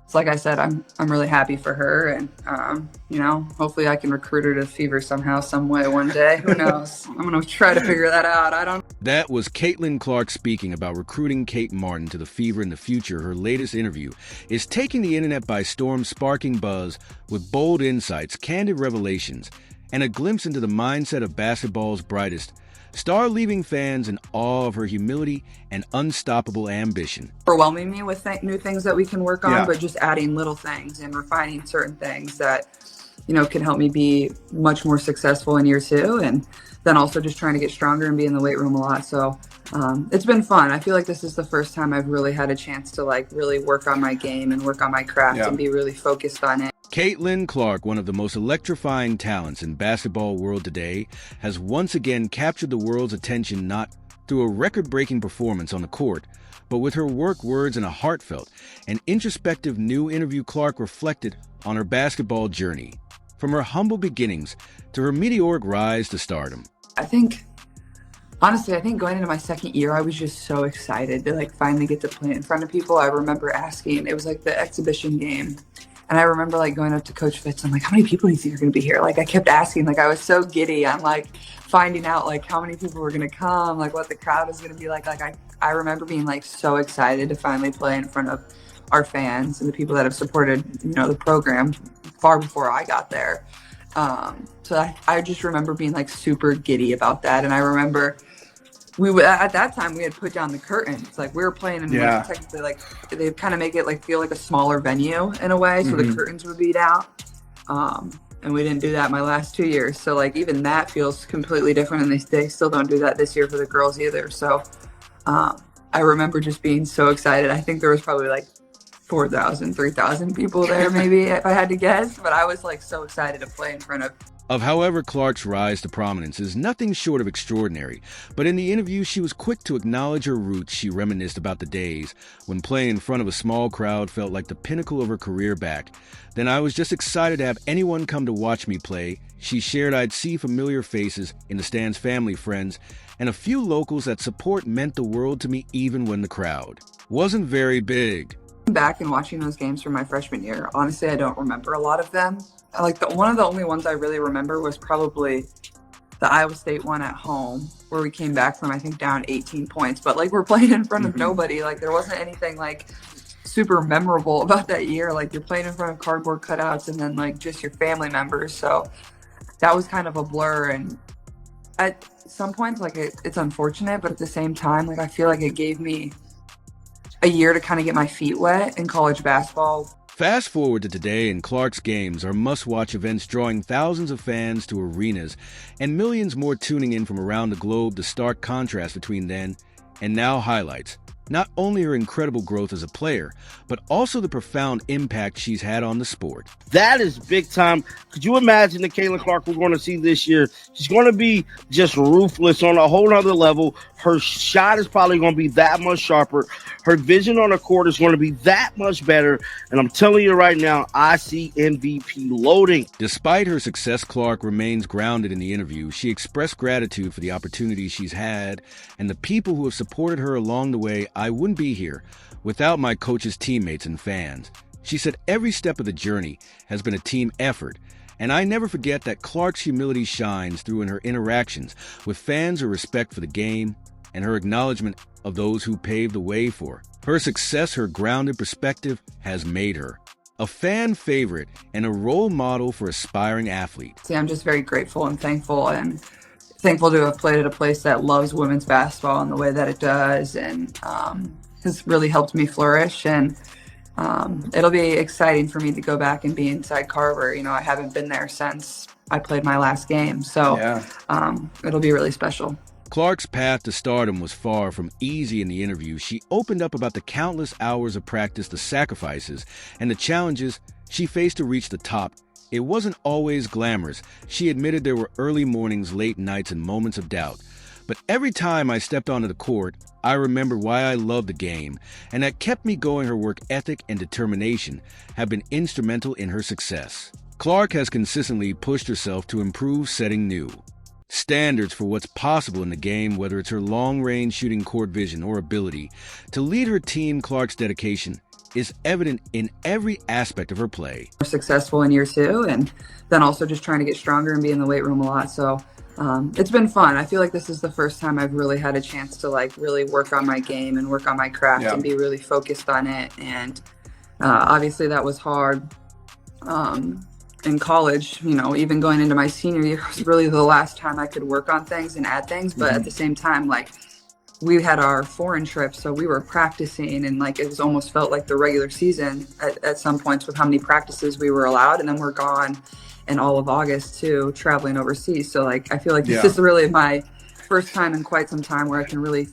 So like I said, I'm really happy for her, and hopefully I can recruit her to Fever somehow, some way, one day. Who knows? I'm gonna try to figure that out. I don't. That was Caitlin Clark speaking about recruiting Kate Martin to the Fever in the future. Her latest interview is taking the internet by storm, sparking buzz with bold insights, candid revelations, and a glimpse into the mindset of basketball's brightest star, leaving fans in awe of her humility and unstoppable ambition. Overwhelming me with new things that we can work on, Yeah. but just adding little things and refining certain things that can help me be much more successful in year two, and then also just trying to get stronger and be in the weight room a lot. So it's been fun. I feel like this is the first time I've really had a chance to like really work on my game and work on my craft and be really focused on it. Caitlin Clark, one of the most electrifying talents in basketball world today, has once again captured the world's attention not through a record-breaking performance on the court, but with her work, words, and a heartfelt and introspective new interview. Clark reflected on her basketball journey, from her humble beginnings to her meteoric rise to stardom. Honestly, I think going into my second year, I was just so excited to like finally get to play in front of people. I remember asking, it was like the exhibition game. And I remember like going up to Coach Fitz, I'm like, how many people do you think are going to be here? Like I kept asking, like I was so giddy. I'm like finding out like how many people were going to come, like what the crowd is going to be like. Like I remember being like so excited to finally play in front of our fans and the people that have supported, the program far before I got there. So I just remember being like super giddy about that. And I remember at that time we had put down the curtains. Like we were playing in like, technically like they kind of make it like feel like a smaller venue in a way. So the curtains would be down. And we didn't do that my last 2 years. So like even that feels completely different. And they still don't do that this year for the girls either. So I remember just being so excited. I think there was probably like 4,000, 3,000 people there, maybe, if I had to guess. But I was like so excited to play in front of. However, Clark's rise to prominence is nothing short of extraordinary. But in the interview, she was quick to acknowledge her roots. She reminisced about the days when playing in front of a small crowd felt like the pinnacle of her career back. Then I was just excited to have anyone come to watch me play. She shared I'd see familiar faces in the stands, family, friends, and a few locals that support meant the world to me even when the crowd wasn't very big. Back and watching those games from my freshman year, honestly, I don't remember a lot of them. Like one of the only ones I really remember was probably the Iowa State one at home, where we came back from, I think, down 18 points. But like we're playing in front of nobody. Like there wasn't anything like super memorable about that year. Like you're playing in front of cardboard cutouts and then like just your family members. So that was kind of a blur. And at some points, like it's unfortunate, but at the same time, like I feel like it gave me a year to kind of get my feet wet in college basketball. Fast forward to today, and Clark's games are must-watch events drawing thousands of fans to arenas and millions more tuning in from around the globe. The stark contrast between then and now highlights not only her incredible growth as a player, but also the profound impact she's had on the sport. That is big time. Could you imagine the Caitlin Clark we're going to see this year? She's going to be just ruthless on a whole other level. Her shot is probably going to be that much sharper. Her vision on the court is going to be that much better. And I'm telling you right now, I see MVP loading. Despite her success, Clark remains grounded in the interview. She expressed gratitude for the opportunities she's had and the people who have supported her along the way. I wouldn't be here without my coaches, teammates, and fans. She said every step of the journey has been a team effort, and I never forget that Clark's humility shines through in her interactions with fans, her respect for the game, and her acknowledgement of those who paved the way for her. Her success, her grounded perspective, has made her a fan favorite and a role model for aspiring athletes. I'm just very grateful and thankful to have played at a place that loves women's basketball in the way that it does, and has really helped me flourish. And it'll be exciting for me to go back and be inside Carver. I haven't been there since I played my last game, so it'll be really special. Clark's path to stardom was far from easy. In the interview, she opened up about the countless hours of practice, the sacrifices, and the challenges she faced to reach the top. It wasn't always glamorous. She admitted there were early mornings, late nights, and moments of doubt. But every time I stepped onto the court, I remembered why I loved the game, and that kept me going. Her work ethic and determination have been instrumental in her success. Clark has consistently pushed herself to improve, setting new standards for what's possible in the game, whether it's her long-range shooting, court vision, or ability to lead her team. Clark's dedication is evident in every aspect of her play. Successful in year 2, and then also just trying to get stronger and be in the weight room a lot. So it's been fun. I feel like this is the first time I've really had a chance to like really work on my game and work on my craft and be really focused on it. And obviously that was hard in college. Even going into my senior year was really the last time I could work on things and add things. But at the same time, like, we had our foreign trips, so we were practicing, and like it was almost felt like the regular season at some points with how many practices we were allowed, and then we're gone in all of August too, traveling overseas. So like I feel like this is really my first time in quite some time where I can really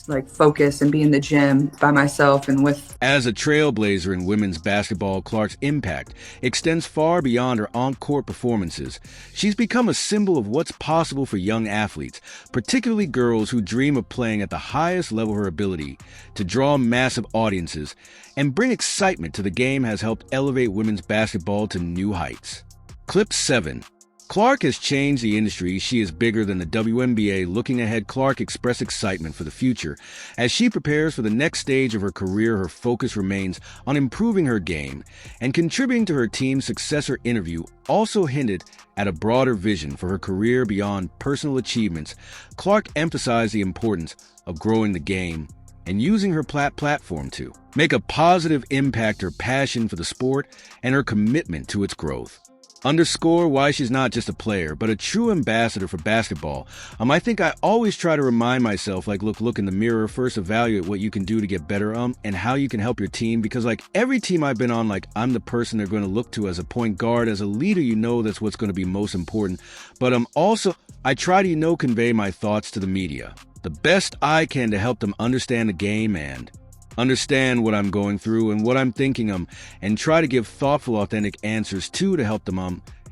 like focus and be in the gym by myself and with. As a trailblazer in women's basketball, Clark's impact extends far beyond her on-court performances. She's become a symbol of what's possible for young athletes, particularly girls who dream of playing at the highest level. Her ability to draw massive audiences and bring excitement to the game has helped elevate women's basketball to new heights. Clip 7. Clark has changed the industry. She is bigger than the WNBA. Looking ahead, Clark expressed excitement for the future. As she prepares for the next stage of her career, her focus remains on improving her game and contributing to her team's success. Her interview also hinted at a broader vision for her career beyond personal achievements. Clark emphasized the importance of growing the game and using her platform to make a positive impact. Her passion for the sport and her commitment to its growth underscore why she's not just a player, but a true ambassador for basketball. I think I always try to remind myself, like, look in the mirror, first evaluate what you can do to get better, and how you can help your team. Because like every team I've been on, like I'm the person they're going to look to as a point guard, as a leader, that's what's going to be most important. But also, I try to, convey my thoughts to the media the best I can to help them understand the game and understand what I'm going through and what I'm thinking, and try to give thoughtful, authentic answers too to help them,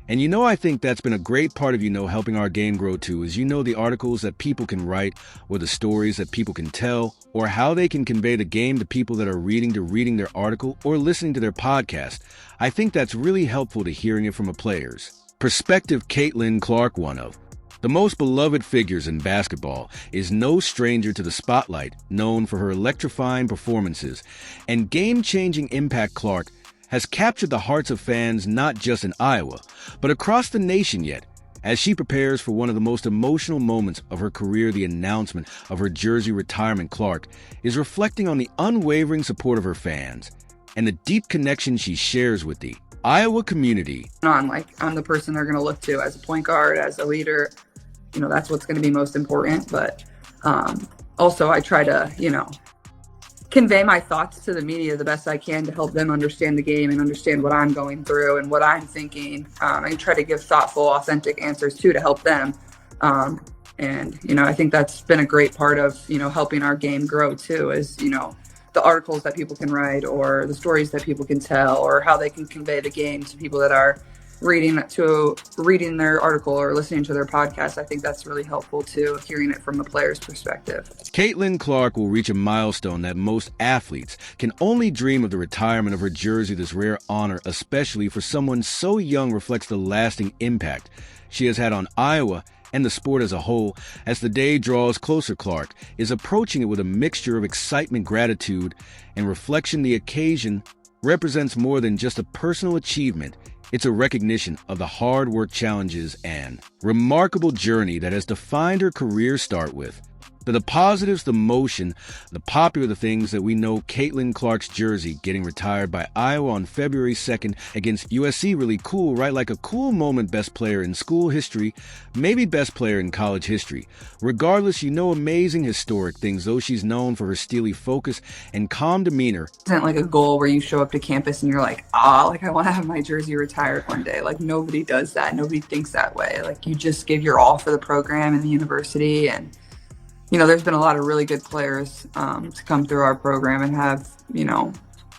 And I think that's been a great part of, helping our game grow too, is, the articles that people can write, or the stories that people can tell, or how they can convey the game to people that are reading their article or listening to their podcast. I think that's really helpful to hearing it from a player's perspective. Caitlin Clark, one of the most beloved figures in basketball, is no stranger to the spotlight. Known for her electrifying performances and game-changing impact, Clark has captured the hearts of fans not just in Iowa, but across the nation. Yet, as she prepares for one of the most emotional moments of her career, the announcement of her jersey retirement, Clark is reflecting on the unwavering support of her fans and the deep connection she shares with the Iowa community. I'm the person they're going to look to as a point guard, as a leader. That's what's going to be most important. But also I try to, convey my thoughts to the media the best I can to help them understand the game and understand what I'm going through and what I'm thinking. And try to give thoughtful, authentic answers too to help them. And, I think that's been a great part of, helping our game grow too, is, the articles that people can write or the stories that people can tell or how they can convey the game to people that are reading their article or listening to their podcast. I think that's really helpful too, hearing it from the player's perspective. Caitlin Clark will reach a milestone that most athletes can only dream of. The retirement of her jersey, this rare honor, especially for someone so young, reflects the lasting impact she has had on Iowa and the sport as a whole. As the day draws closer, Clark is approaching it with a mixture of excitement, gratitude, and reflection. The occasion represents more than just a personal achievement. It's a recognition of the hard work, challenges, and remarkable journey that has defined her career. Start with the positives, the motion, the popular, the things that we know. Caitlin Clark's jersey getting retired by Iowa on February 2nd against USC. Really cool, right? Like a cool moment. Best player in school history, maybe best player in college history. Regardless, amazing historic things, though she's known for her steely focus and calm demeanor. It isn't like a goal where you show up to campus and you're like, I want to have my jersey retired one day. Like, nobody does that. Nobody thinks that way. Like, you just give your all for the program and the university. And there's been a lot of really good players to come through our program and have,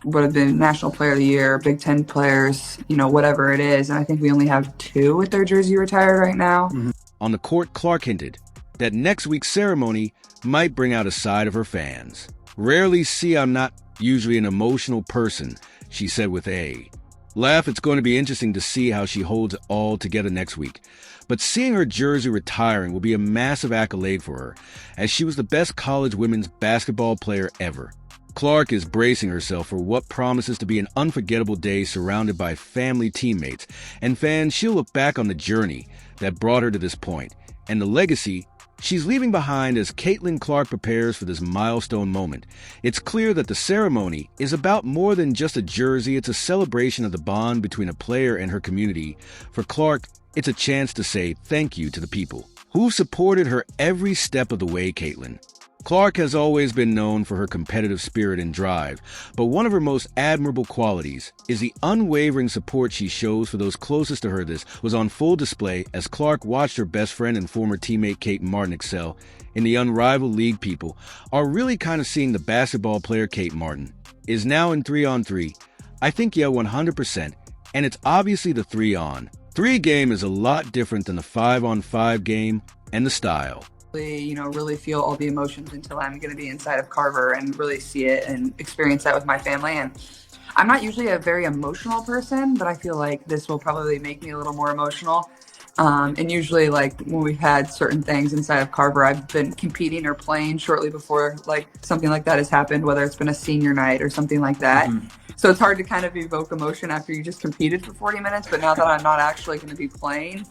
would have been National Player of the Year, Big Ten players, whatever it is. And I think we only have 2 with their jersey retired right now. Mm-hmm. On the court, Clark hinted that next week's ceremony might bring out a side of her fans. Rarely see, I'm not usually an emotional person, she said with a laugh. It's going to be interesting to see how she holds it all together next week. But seeing her jersey retiring will be a massive accolade for her, as she was the best college women's basketball player ever. Clark is bracing herself for what promises to be an unforgettable day surrounded by family, teammates, and fans. She'll look back on the journey that brought her to this point and the legacy she's leaving behind as Caitlin Clark prepares for this milestone moment. It's clear that the ceremony is about more than just a jersey. It's a celebration of the bond between a player and her community. For Clark, it's a chance to say thank you to the people who supported her every step of the way. Caitlin Clark has always been known for her competitive spirit and drive, but one of her most admirable qualities is the unwavering support she shows for those closest to her. This was on full display as Clark watched her best friend and former teammate Kate Martin excel in the Unrivaled League. People are really kind of seeing the basketball player Kate Martin is now in 3-on-3. I think, yeah, 100%, and it's obviously the 3-on-3 game is a lot different than the 5-on-5 game and the style. Really feel all the emotions until I'm going to be inside of Carver and really see it and experience that with my family. And I'm not usually a very emotional person, but I feel like this will probably make me a little more emotional. And usually, like, when we've had certain things inside of Carver, I've been competing or playing shortly before, like, something like that has happened, whether it's been a senior night or something like that. Mm-hmm. So it's hard to kind of evoke emotion after you just competed for 40 minutes. But now that I'm not actually going to be playing,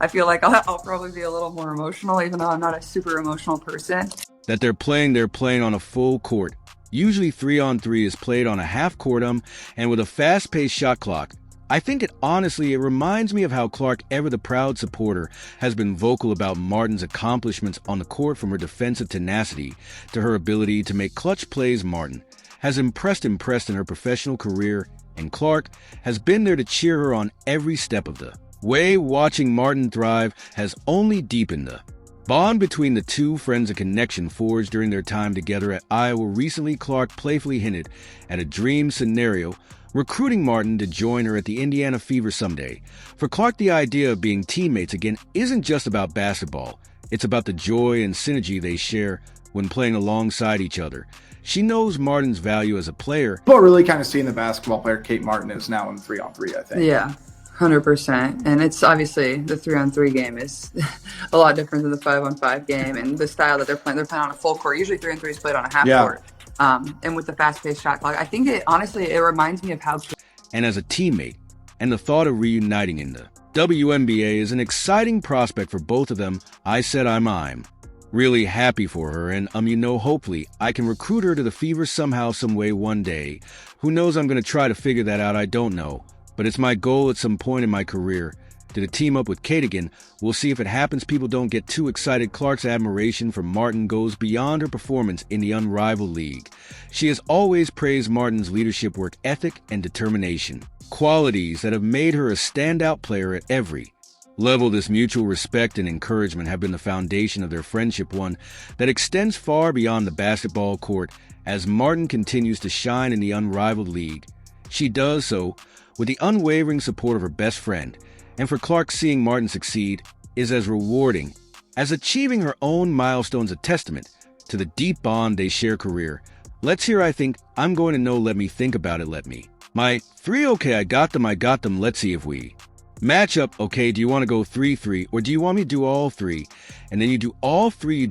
I feel like I'll probably be a little more emotional, even though I'm not a super emotional person. That they're playing on a full court. Usually 3-on-3 is played on a half court and with a fast-paced shot clock. I think it reminds me of how Clark, ever the proud supporter, has been vocal about Martin's accomplishments on the court, from her defensive tenacity to her ability to make clutch plays. Martin has impressed in her professional career, and Clark has been there to cheer her on every step of the way. Watching Martin thrive has only deepened the bond between the two friends, a connection forged during their time together at Iowa. Recently, Clark playfully hinted at a dream scenario, recruiting Martin to join her at the Indiana Fever someday. For Clark, the idea of being teammates again isn't just about basketball. It's about the joy and synergy they share when playing alongside each other. She knows Martin's value as a player. People are really kind of seeing the basketball player Kate Martin is now in 3-on-3, I think. Yeah. 100%. And it's obviously the 3-on-3 game is a lot different than the 5-on-5 game, and the style that they're playing on a full court. Usually 3-on-3 is played on a half court. And with the fast-paced shot clock, I think it reminds me of how. And as a teammate, and the thought of reuniting in the WNBA is an exciting prospect for both of them. I said I'm really happy for her, and hopefully I can recruit her to the Fever somehow, some way, one day. Who knows? I'm going to try to figure that out. I don't know. But it's my goal at some point in my career to team up with Kate again. We'll see if it happens. People don't get too excited. Clark's admiration for Martin goes beyond her performance in the Unrivaled League. She has always praised Martin's leadership, work ethic, and determination, qualities that have made her a standout player at every level. This mutual respect and encouragement have been the foundation of their friendship, one that extends far beyond the basketball court. As Martin continues to shine in the Unrivaled League, she does so with the unwavering support of her best friend. And for Clark, seeing Martin succeed is as rewarding as achieving her own milestones, a testament to the deep bond they share. Career. Let's hear. I think I'm going to know. Let me think about it. My 3. Okay, I got them. Let's see if we match up. Okay, do you want to go 3-3, or do you want me to do all 3? And then you do all 3,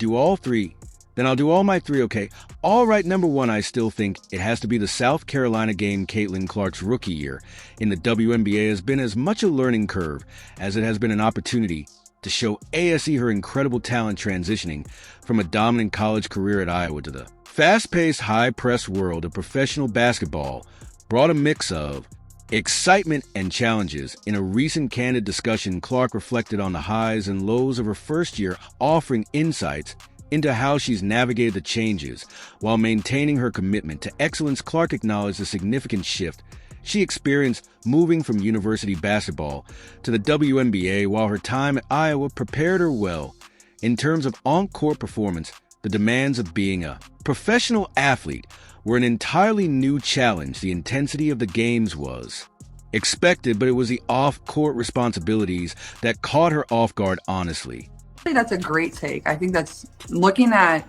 then I'll do all my 3. Okay. All right. Number 1, I still think it has to be the South Carolina game. Caitlin Clark's rookie year in the WNBA has been as much a learning curve as it has been an opportunity to show ASE her incredible talent, transitioning from a dominant college career at Iowa to the fast-paced, high-press world of professional basketball brought a mix of excitement and challenges. In a recent candid discussion, Clark reflected on the highs and lows of her first year, offering insights into how she's navigated the changes while maintaining her commitment to excellence. Clark acknowledged the significant shift she experienced moving from university basketball to the WNBA, while her time at Iowa prepared her well in terms of on-court performance. The demands of being a professional athlete were an entirely new challenge. The intensity of the games was expected, but it was the off-court responsibilities that caught her off guard. Honestly, I think that's a great take. I think that's looking at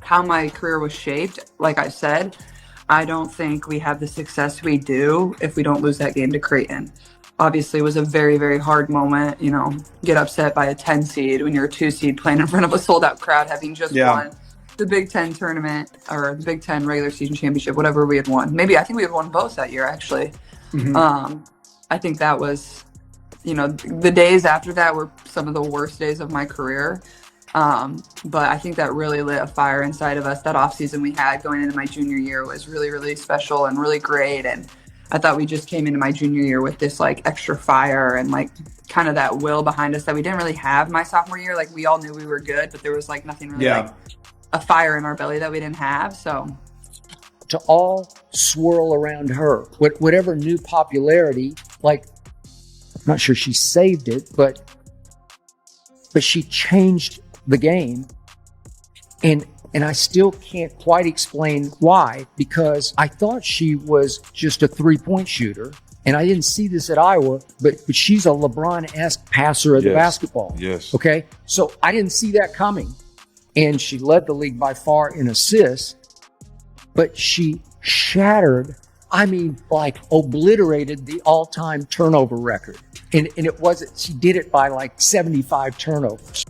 how my career was shaped. Like I said, I don't think we have the success we do if we don't lose that game to Creighton. Obviously, it was a very, very hard moment. Get upset by a 10 seed when you're a 2 seed playing in front of a sold out crowd, having just won the Big Ten tournament or the Big Ten regular season championship, whatever we had won. Maybe I think we had won both that year, actually. I think that was, the days after that were some of the worst days of my career. But I think that really lit a fire inside of us. That off season we had going into my junior year was really, really special and really great. And I thought we just came into my junior year with this like extra fire and like kind of that will behind us that we didn't really have my sophomore year. Like we all knew we were good, but there was like nothing really like a fire in our belly that we didn't have. So to all swirl around her, whatever new popularity, like I'm not sure she saved it, but she changed the game. And I still can't quite explain why, because I thought she was just a 3-point shooter. And I didn't see this at Iowa, but she's a LeBron-esque passer of the basketball. Yes. Okay. So I didn't see that coming. And she led the league by far in assists, but she shattered, like obliterated the all-time turnover record. And it wasn't, she did it by like 75 turnovers.